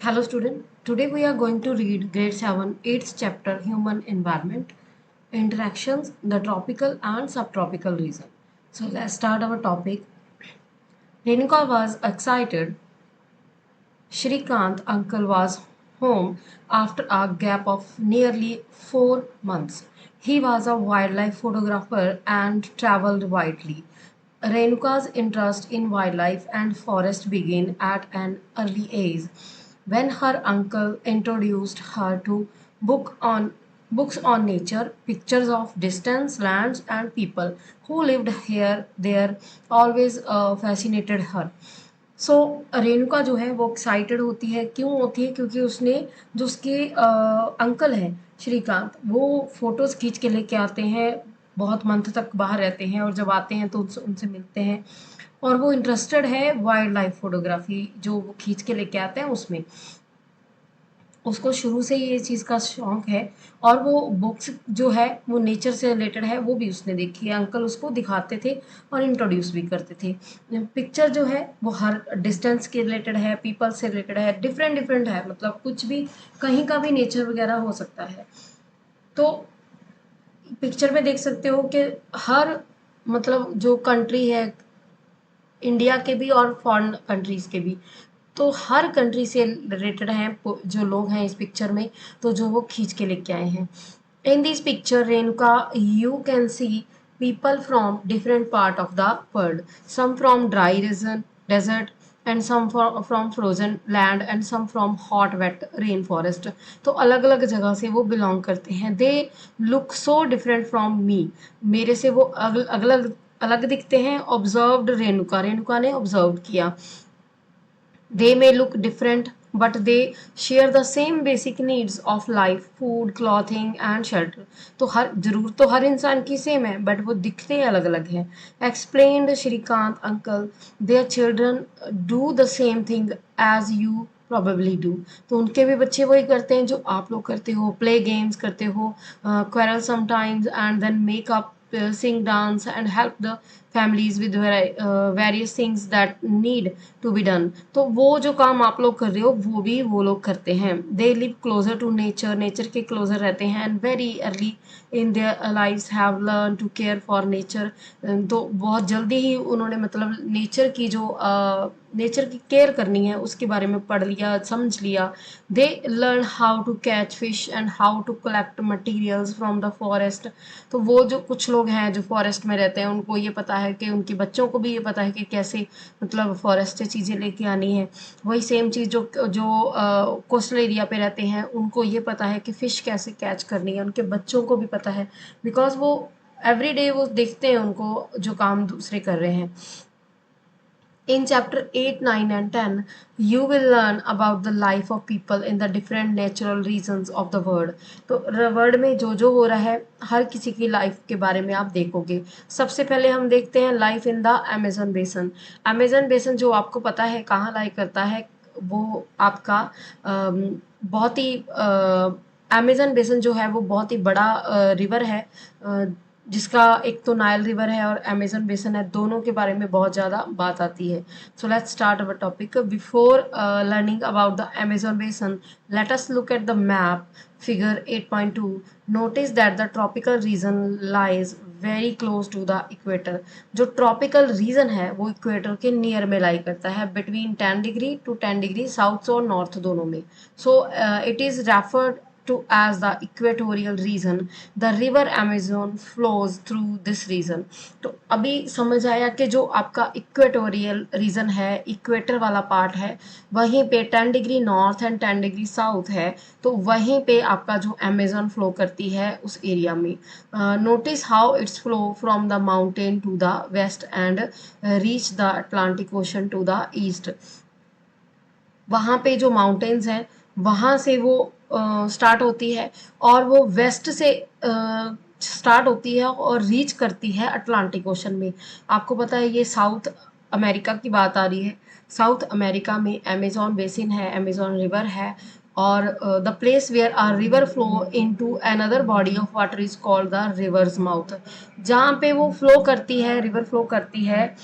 Hello student, today we are going to read grade 7, 8th chapter Human Environment, Interactions, the Tropical and Subtropical Region. So let's start our topic. Renuka was excited. Shrikant uncle was home after a gap of nearly 4 months. He was a wildlife photographer and traveled widely. Renuka's interest in wildlife and forest began at an early age when her uncle introduced her to book on books on nature, pictures of distant lands and people who lived here there always fascinated her. सो रेणुका जो है वो excited होती है, क्यों होती है? क्योंकि उसने जो उसके अंकल हैं श्रीकांत, वो फोटोज खींच के लेके आते हैं, बहुत मंथ तक बाहर रहते हैं और जब आते हैं तो उनसे उनसे मिलते हैं और वो इंटरेस्टेड है वाइल्ड लाइफ फोटोग्राफी जो वो खींच के लेके आते हैं उसमें। उसको शुरू से ये चीज़ का शौक है और वो बुक्स जो है वो नेचर से रिलेटेड है, वो भी उसने देखी है। अंकल उसको दिखाते थे और इंट्रोड्यूस भी करते थे। पिक्चर जो है वो हर डिस्टेंस के रिलेटेड है, पीपल से रिलेटेड है, डिफरेंट डिफरेंट है, मतलब कुछ भी कहीं का भी नेचर वगैरह हो सकता है। तो पिक्चर में देख सकते हो कि हर मतलब जो कंट्री है, इंडिया के भी और फॉरेन कंट्रीज के भी, तो हर कंट्री से रिलेटेड हैं जो लोग हैं इस पिक्चर में, तो जो वो खींच के लेके आए हैं। In this picture Renuka you can C people from different part of the world, some from dry region desert and some from frozen land and some from hot wet rainforest। तो अलग अलग जगह से वो बिलोंग करते हैं। They look so different from me, मेरे से वो अलग अलग दिखते हैं। ऑब्जर्व्ड रेणुका, रेणुका ने ऑब्जर्व किया। They may look different, but they share the same basic needs of life, food, clothing and shelter। तो हर जरूर तो हर इंसान की सेम है, बट वो दिखते अलग अलग हैं। Explained Shrikant uncle, their children do the same thing as you probably do। तो उनके भी बच्चे वही करते हैं जो आप लोग करते हो, प्ले गेम्स करते हो, quarrel sometimes and then make up, sing, dance and help the families with various things that need to be done. तो वो जो काम आप लोग कर रहे हो वो भी वो लोग करते हैं। They live closer to nature, nature के क्लोजर रहते हैं। And very early in their lives have learn to care for nature. तो बहुत जल्दी ही उन्होंने मतलब नेचर की जो नेचर की केयर करनी है उसके बारे में पढ़ लिया, समझ लिया। They learn how to catch fish and how to collect materials from the forest. तो वो जो कुछ लोग हैं जो फॉरेस्ट में रहते हैं उनको ये पता है कि उनके बच्चों को भी ये पता है कि कैसे मतलब फॉरेस्ट से चीज़ें लेके आनी है। वही सेम चीज़ जो जो कोस्टल एरिया पे रहते हैं उनको ये पता है कि फ़िश कैसे कैच करनी है, उनके बच्चों को भी पता है, बिकॉज वो एवरी डे वो देखते हैं उनको जो काम दूसरे कर रहे हैं। In chapter 8, 9 and 10, you will learn about the life of people in the different natural regions of the world। तो वर्ल्ड में जो हो रहा है हर किसी की लाइफ के बारे में आप देखोगे। सबसे पहले हम देखते हैं लाइफ इन द अमेजन बेसन। अमेजन बेसन जो आपको पता है कहाँ लाई करता है, वो आपका बहुत ही अमेजन बेसन जो है वो बहुत ही बड़ा रिवर है, जिसका एक तो नाइल रिवर है और अमेजन बेसन है, दोनों के बारे में बहुत ज़्यादा बात आती है। So let's start our topic. Before learning about the Amazon basin, let us look at the map figure 8.2। Notice that the tropical region lies very close to the equator. जो ट्रॉपिकल रीजन है वो equator के near में lie करता है, between 10 degree to 10 degree south और north दोनों में। So it is referred to as the equatorial region। the river amazon flows through this region। तो अभी समझ आया कि जो आपका इक्वेटोरियल रीजन है, इक्वेटर वाला पार्ट है, वहीं पे 10 degree north and 10 degree south है, तो वहीं पे आपका जो अमेजन फ्लो करती है उस एरिया में। Notice how its flow from the mountain to the west and reach the Atlantic ocean to the east. वहाँ पे जो माउंटेन्स हैं वहाँ से वो स्टार्ट होती है और वो वेस्ट से स्टार्ट होती है और रीच करती है अटलांटिक ओशन में। आपको पता है ये साउथ अमेरिका की बात आ रही है। साउथ अमेरिका में अमेजोन बेसिन है, अमेजोन रिवर है, और the place where are river flow into another body of water is called the river's mouth. जहाँ पे वो फ्लो करती है, रिवर फ्लो करती है,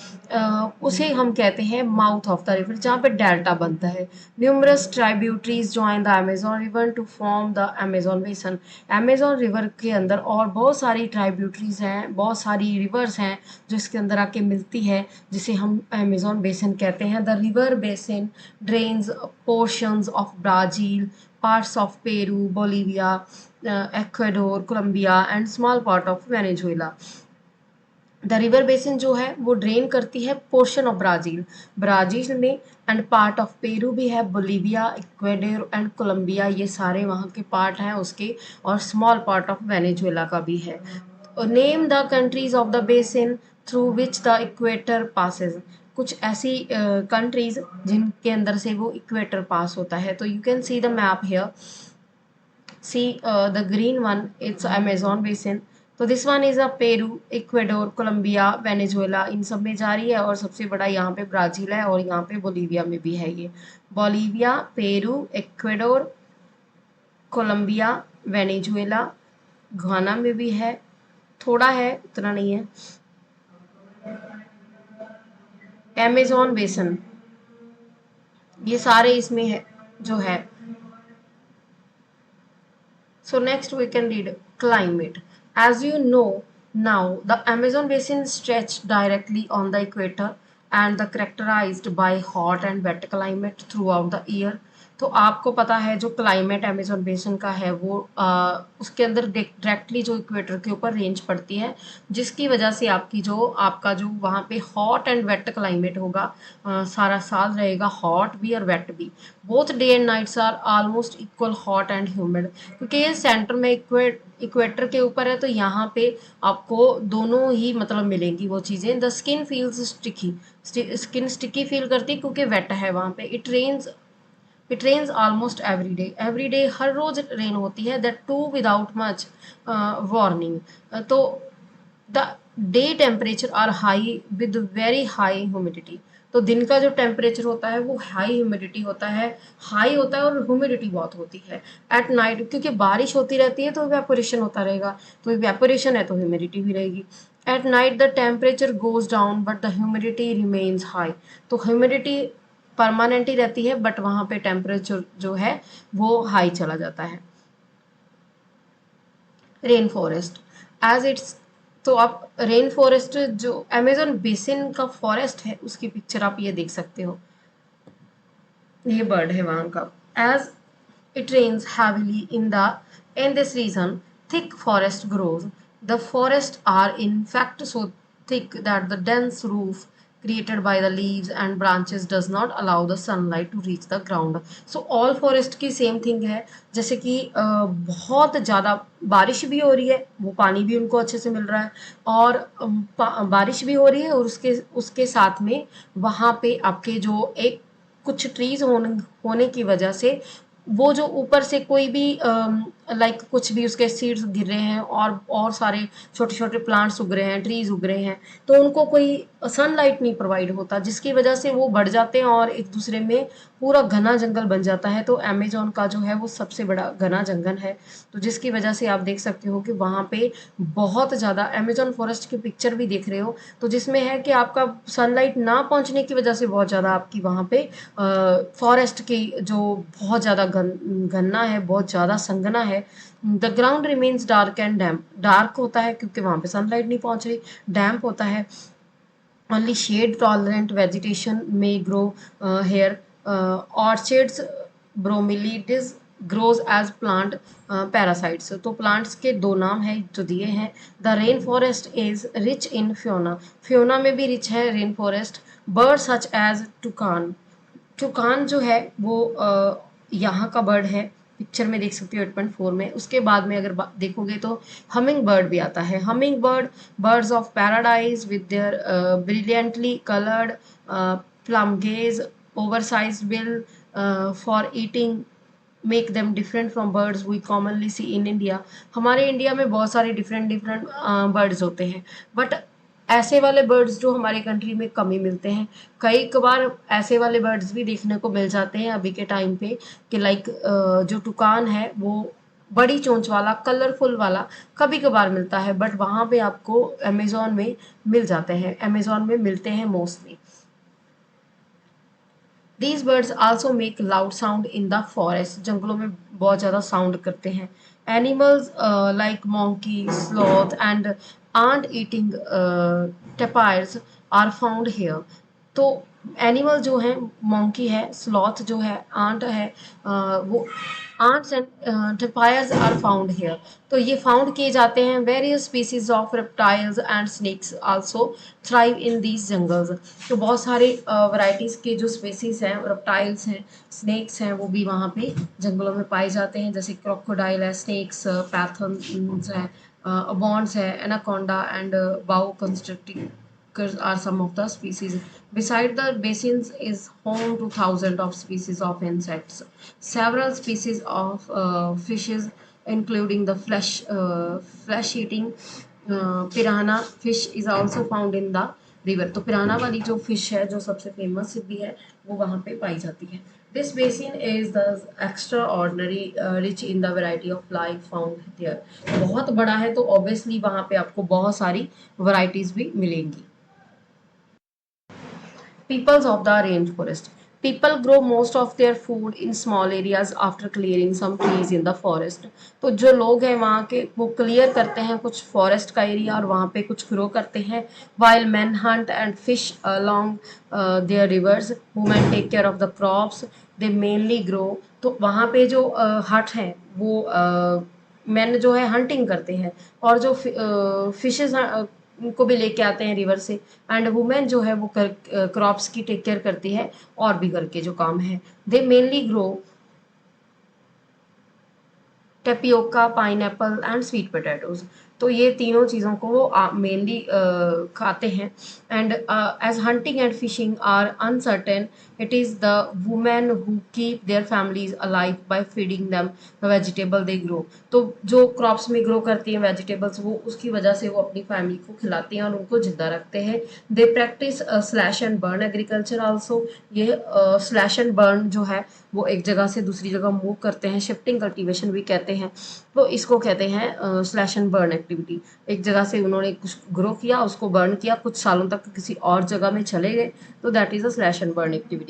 उसे हम कहते हैं माउथ ऑफ द रिवर, जहाँ पे डेल्टा बनता है। Numerous tributaries join the Amazon river to form the Amazon basin. Amazon river के अंदर और बहुत सारी ट्राइब्यूटरीज हैं, बहुत सारी रिवर्स हैं जो इसके अंदर आके मिलती है, जिसे हम अमेजोन बेसन कहते हैं। The river basin drains portions of Brazil, parts of Peru, Bolivia, Ecuador, Colombia and small part of Venezuela। The river basin जो है वो ड्रेन करती है पोर्शन ऑफ ब्राज़ील, ब्राज़ील में, एंड पार्ट ऑफ पेरू भी है, बोलीविया, इक्वेडोर एंड कोलंबिया, ये सारे वहाँ के पार्ट हैं उसके, और स्मॉल पार्ट ऑफ वेनेजुएला का भी है। Name the countries of the basin through which the equator passes. कुछ ऐसी कंट्रीज जिनके अंदर से वो इक्वेटर पास होता है। तो you can see the map here, see the green one it's Amazon basin. तो this one is a Peru, Ecuador, Colombia, Venezuela, इन सब में जा रही है, और सबसे बड़ा यहाँ पे ब्राज़ील है, और यहाँ पे बोलीविया में भी है ये। Bolivia, Peru, Ecuador, Colombia, Venezuela, Ghana में भी है, थोड़ा है, उतना नहीं है। अमेजोन बेसन, ये सारे इसमें है जो है। So next we can read climate. As you know now, the Amazon basin stretched directly on the equator and the characterized by hot and wet climate throughout the year। तो आपको पता है जो क्लाइमेट अमेजोन बेसिन का है वो उसके अंदर डायरेक्टली जो इक्वेटर के ऊपर रेंज पड़ती है, जिसकी वजह से आपका जो वहाँ पे हॉट एंड वेट क्लाइमेट होगा, सारा साल रहेगा, हॉट भी और वेट भी। Both day and nights are almost equal hot and humid, क्योंकि ये सेंटर में इक्वेटर के ऊपर है, तो यहाँ पे आपको दोनों ही मतलब मिलेंगी वो चीज़ें। The skin feels sticky, skin sticky feel करती है क्योंकि वेट है वहाँ पे। It rains almost every day, हर रोज रेन होती है, that too without much warning. तो the day temperature are high with very high humidity. तो दिन का जो टेम्परेचर होता है वो हाई ह्यूमिडिटी होता है, हाई होता है, और ह्यूमिडिटी बहुत होती है। एट नाइट क्योंकि बारिश होती रहती है तो इवेपोरेशन होता रहेगा, तो इवेपोरेशन है तो ह्यूमिडिटी भी रहेगी। At night the temperature goes down but the humidity remains high. तो ह्यूमिडिटी परमानेंट ही रहती है, बट वहाँ पे टेम्परेचर जो है वो हाई चला जाता है। रेन फॉरेस्ट एज इट्स, तो आप रेन फॉरेस्ट जो अमेजोन बेसिन का फॉरेस्ट है उसकी पिक्चर आप ये देख सकते हो, ये बर्ड है वहाँ का। As it rains heavily in this region thick forest grows। The forests are in fact so thick that the dense roof created by the leaves and branches does not allow the sunlight to reach the ground। So all forest की same thing है, जैसे कि बहुत ज़्यादा बारिश भी हो रही है, वो पानी भी उनको अच्छे से मिल रहा है, और बारिश भी हो रही है, और उसके उसके साथ में वहाँ पे आपके जो एक कुछ ट्रीज होने की वजह से वो जो ऊपर से कोई भी लाइक कुछ भी उसके सीड्स गिर रहे हैं, और सारे छोटे छोटे प्लांट्स उग रहे हैं, ट्रीज उग रहे हैं, तो उनको कोई सनलाइट नहीं प्रोवाइड होता, जिसकी वजह से वो बढ़ जाते हैं और एक दूसरे में पूरा घना जंगल बन जाता है। तो अमेजोन का जो है वो सबसे बड़ा घना जंगल है, तो जिसकी वजह से आप देख सकते हो कि वहाँ पे बहुत ज़्यादा अमेजोन फॉरेस्ट की पिक्चर भी देख रहे हो, तो जिसमें है कि आपका सनलाइट ना पहुँचने की वजह से बहुत ज़्यादा आपकी वहाँ पे फॉरेस्ट की जो बहुत ज़्यादा घनना है, बहुत ज़्यादा संघना है। The ground remains dark and damp, dark होता है क्योंकि वहाँ पे सनलाइट नहीं पहुँच रही, डैम्प होता है। Only shade tolerant vegetation may grow here। Orchids, bromeliads grows as plant parasites। तो प्लांट्स के दो नाम है जो दिए हैं। The rain forest is rich in fauna, fauna में भी रिच है rain forest. Bird such as toucan, toucan जो है वो यहाँ का बर्ड है, पिक्चर में देख सकते हो 8.4 में। उसके बाद में अगर देखोगे तो हमिंग बर्ड भी आता है। Humming bird, birds of paradise with their brilliantly coloured plumage, oversize bill for eating make them different from birds we commonly see in India. हमारे इंडिया में बहुत सारे डिफरेंट डिफरेंट बर्ड्स होते हैं, बट ऐसे वाले बर्ड्स जो हमारे कंट्री में कम ही मिलते हैं। कई कबार ऐसे वाले बर्ड्स भी देखने को मिल जाते हैं अभी के टाइम पे, कि लाइक जो टुकान है वो बड़ी चोंच वाला कलरफुल वाला कभी कभार मिलता है, बट वहाँ पे आपको अमेजोन में मिल जाते हैं, अमेजोन में मिलते हैं mostly. These birds also make loud sound in the forest. जंगलों में बहुत ज़्यादा साउंड करते हैं। Animals like monkey, sloth and ant-eating tapirs are found here. तो एनिमल जो है, मोंकी है, स्लॉथ जो है, आंट है, वो ants and tapirs are found here. तो ये फाउंड किए जाते हैं। Various species of reptiles and snakes also thrive in these jungles. तो बहुत सारे वैरायटीज के जो स्पीसीज हैं, रेप्टाइल्स हैं, स्नेक्स हैं, वो भी वहाँ पे जंगलों में पाए जाते हैं, जैसे क्रोकोडाइल है, स्नेक्स, पैथन्स है, अबॉन्ड्स है, एनाकोंडा एंड बाओ constructive are some of the species. Beside the basins is home to thousands of species of insects. Several species of fishes, including the flesh-eating piranha fish, is also found in the river. तो पिराना वाली जो fish है, जो सबसे famous भी है, वो वहाँ पे पाई जाती है। This basin is the extraordinary rich in the variety of life found there. बहुत बड़ा है, तो obviously वहाँ पे आपको बहुत सारी varieties भी मिलेंगी। Peoples of the rainforest. People grow most of their food in small areas after clearing some trees in the forest. तो जो लोग हैं वहाँ के, वो क्लियर करते हैं कुछ फॉरेस्ट का एरिया और वहाँ पे कुछ ग्रो करते हैं। While men hunt and fish along their rivers, women take care of the crops. They mainly grow. तो वहाँ पे जो हट है, वो मैन जो है हंटिंग करते हैं, और जो फिशेज को भी लेके आते हैं रिवर से, एंड वुमेन जो है वो क्रॉप्स की टेक केयर करती है, और भी घर के जो काम है। They mainly grow tapioca, pineapple and sweet potatoes. तो ये तीनों चीज़ों को वो मेनली खाते हैं। And as hunting and fishing are uncertain, it is the women who keep their families alive by feeding them the vegetable they grow. तो जो क्रॉप्स में ग्रो करती हैं वेजिटेबल्स, वो उसकी वजह से वो अपनी फैमिली को खिलाती हैं और उनको जिंदा रखते हैं। They practise slash and burn agriculture also. ये स्लैश एंड बर्न जो है, वो एक जगह से दूसरी जगह मूव करते हैं, शिफ्टिंग कल्टीवेशन भी कहते हैं। तो इसको कहते हैं स्लैश एंड बर्न एक्टिविटी। एक जगह से उन्होंने कुछ ग्रो किया, उसको बर्न किया, कुछ सालों तक किसी और जगह में चले गए, तो that is a slash and burn activity.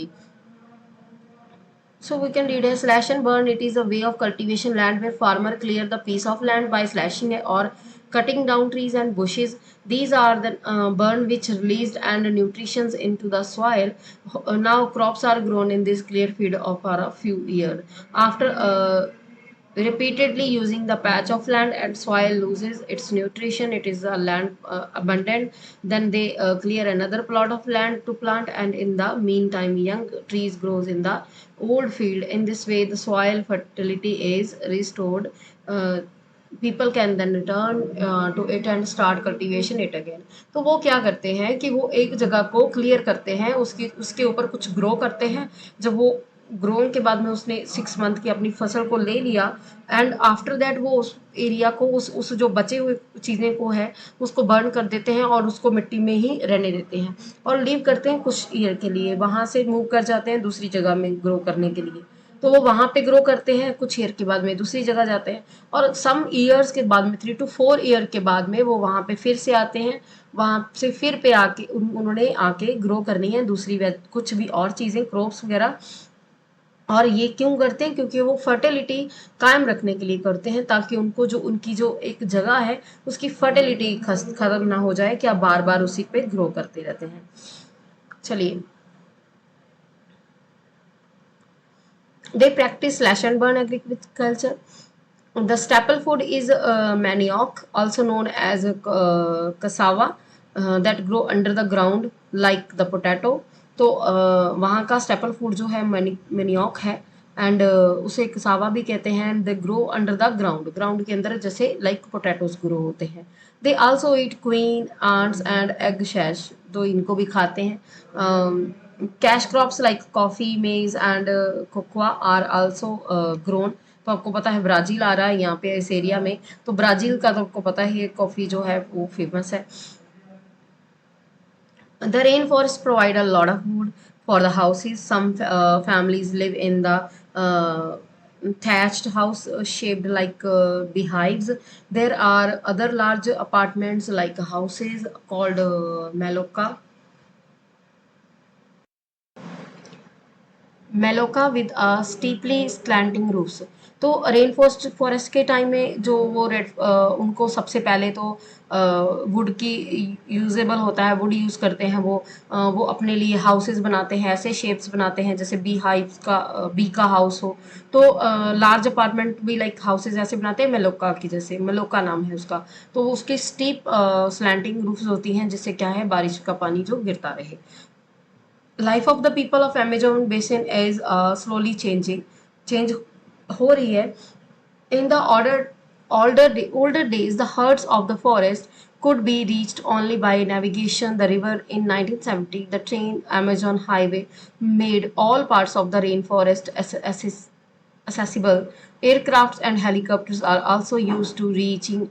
So we can read here slash and burn. It is a way of cultivation land where farmer clear the piece of land by slashing or cutting down trees and bushes. These are the burn which released and nutritions into the soil. Now crops are grown in this clear field for a few years. After repeatedly using the patch of land and soil loses its nutrition, it is a land abundant, then they clear another plot of land to plant, and in the meantime young trees grows in the old field. In this way the soil fertility is restored. People can then return to it and start cultivation it again. तो वो क्या करते हैं कि वो एक जगह को क्लियर करते हैं, उसके ऊपर कुछ ग्रो करते हैं। जब वो ग्रोइंग के बाद में उसने 6 मंथ की अपनी फसल को ले लिया, एंड आफ्टर दैट वो उस एरिया को, उस जो बचे हुए चीज़ें को है, उसको बर्न कर देते हैं और उसको मिट्टी में ही रहने देते हैं, और लीव करते हैं कुछ ईयर के लिए, वहाँ से मूव कर जाते हैं दूसरी जगह में ग्रो करने के लिए। तो वो वहाँ पे ग्रो करते हैं, कुछ ईयर के बाद में दूसरी जगह जाते हैं, और सम ईयर्स के बाद में 3 to 4 ईयर के बाद में वो वहाँ पे फिर से आते हैं। वहाँ से फिर पे आके उन्होंने आके ग्रो करनी है दूसरी कुछ भी और चीज़ें, क्रॉप्स वगैरह। और ये क्यों करते हैं? क्योंकि वो फर्टिलिटी कायम रखने के लिए करते हैं, ताकि उनको जो उनकी जो एक जगह है उसकी फर्टिलिटी खत्म ना हो जाए, कि आप बार बार उसी पे ग्रो करते रहते हैं। चलिए, they practice slash and burn agriculture. The staple food is manioc, also known as cassava, that grow under the ground like the potato. तो वहाँ का स्टेपल फूड जो है मैनियॉक है, एंड उसे कसावा भी कहते हैं। And they grow under the ground, ground के अंदर, जैसे लाइक पोटैटोज ग्रो होते हैं। They also eat queen ants and egg शैश, तो इनको भी खाते हैं। Cash crops like coffee, maize and cocoa are also grown. तो आपको पता है ब्राज़ील आ रहा है यहाँ पे इस एरिया में, तो ब्राज़ील का तो आपको पता ही है, कॉफ़ी जो है वो फेमस है। The rainforests provide a lot of wood for the houses. Some families live in the thatched house shaped like beehives. There are other large apartments like houses called maloca with steeply slanting roofs. तो rain forest के time में जो वो उनको सबसे पहले तो would की यूजेबल होता है, वुड यूज़ करते हैं वो अपने लिए हाउसेस बनाते हैं, ऐसे शेप्स बनाते हैं जैसे बी हाइव का बी का हाउस हो। तो लार्ज अपार्टमेंट भी लाइक हाउसेस ऐसे बनाते हैं मेलोका की, जैसे मेलोका नाम है उसका। तो उसके स्टीप स्लैंटिंग रूफ्स होती हैं जिससे क्या है, बारिश का पानी जो गिरता रहे। Life of the people of Amazon basin is slowly change हो रही है। In the older days, the herds of the forest could be reached only by navigation. The river in 1970, the train Amazon Highway made all parts of the rainforest accessible. Aircrafts and helicopters are also used to reaching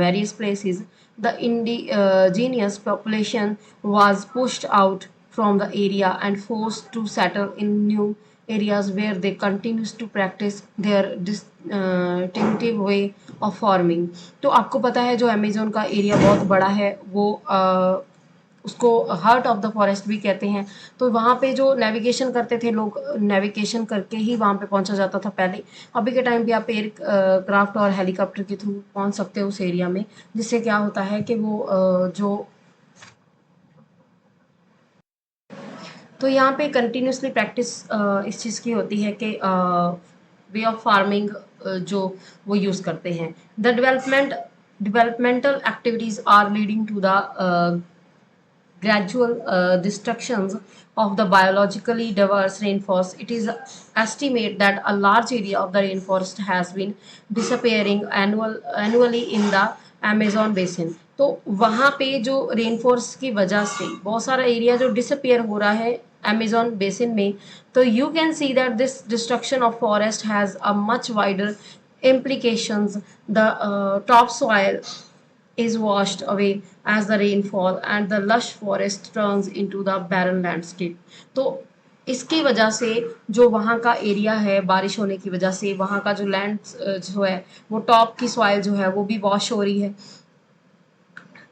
various places. The indigenous population was pushed out from the area and forced to settle in new areas where they continues to practice their distinctive way of farming. तो आपको पता है जो Amazon का area बहुत बड़ा है, वो उसको हार्ट ऑफ द फॉरेस्ट भी कहते हैं। तो वहाँ पे जो नेविगेशन करते थे लोग, नेविगेशन करके ही वहाँ पे पहुँचा जाता था पहले। अभी के टाइम पे आप एयर क्राफ्ट और हेलीकॉप्टर के थ्रू पहुँच सकते हो उस एरिया में, जिससे क्या होता है कि वो जो तो यहाँ पे कंटिन्यूसली प्रैक्टिस इस चीज़ की होती है कि वे ऑफ फार्मिंग जो वो यूज़ करते हैं। The developmental activities are leading to the gradual destructions of the biologically diverse rainforest. It is estimated that a large area of the rainforest has been disappearing annually in the Amazon basin. तो वहाँ पे जो rain forest की वजह से बहुत सारा area जो डिसअपियर हो रहा है अमेजोन बेसिन में, तो you can see that this destruction of forest has a much wider implications. The topsoil is washed away as the rainfall and the lush forest turns into the barren landscape. तो इसकी वजह से जो वहाँ का area है, बारिश होने की वजह से वहाँ का जो लैंड जो है वो टॉप की सॉइल जो है वो भी वॉश हो रही है,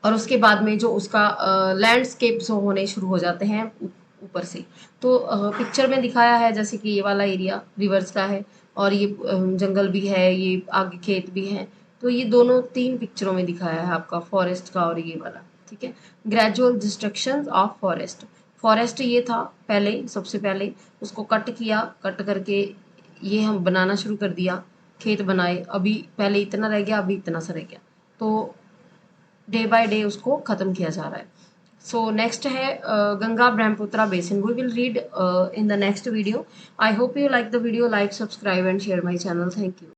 और उसके बाद में जो उसका लैंडस्केप जो होने शुरू हो जाते हैं ऊपर से। तो पिक्चर में दिखाया है जैसे कि ये वाला एरिया रिवर्स का है और ये जंगल भी है, ये आगे खेत भी है। तो ये दोनों तीन पिक्चरों में दिखाया है आपका, फॉरेस्ट का और ये वाला, ठीक है। Gradual destruction of forest. Forest ये था पहले, सबसे पहले उसको कट किया, कट करके ये हम बनाना शुरू कर दिया, खेत बनाए। अभी पहले इतना रह गया, अभी इतना सा रह गया, तो डे बाय डे उसको ख़त्म किया जा रहा है। सो नेक्स्ट है Ganga Brahmaputra basin. We will read in the next video. I hope you like the video, like, subscribe and share my channel. Thank you.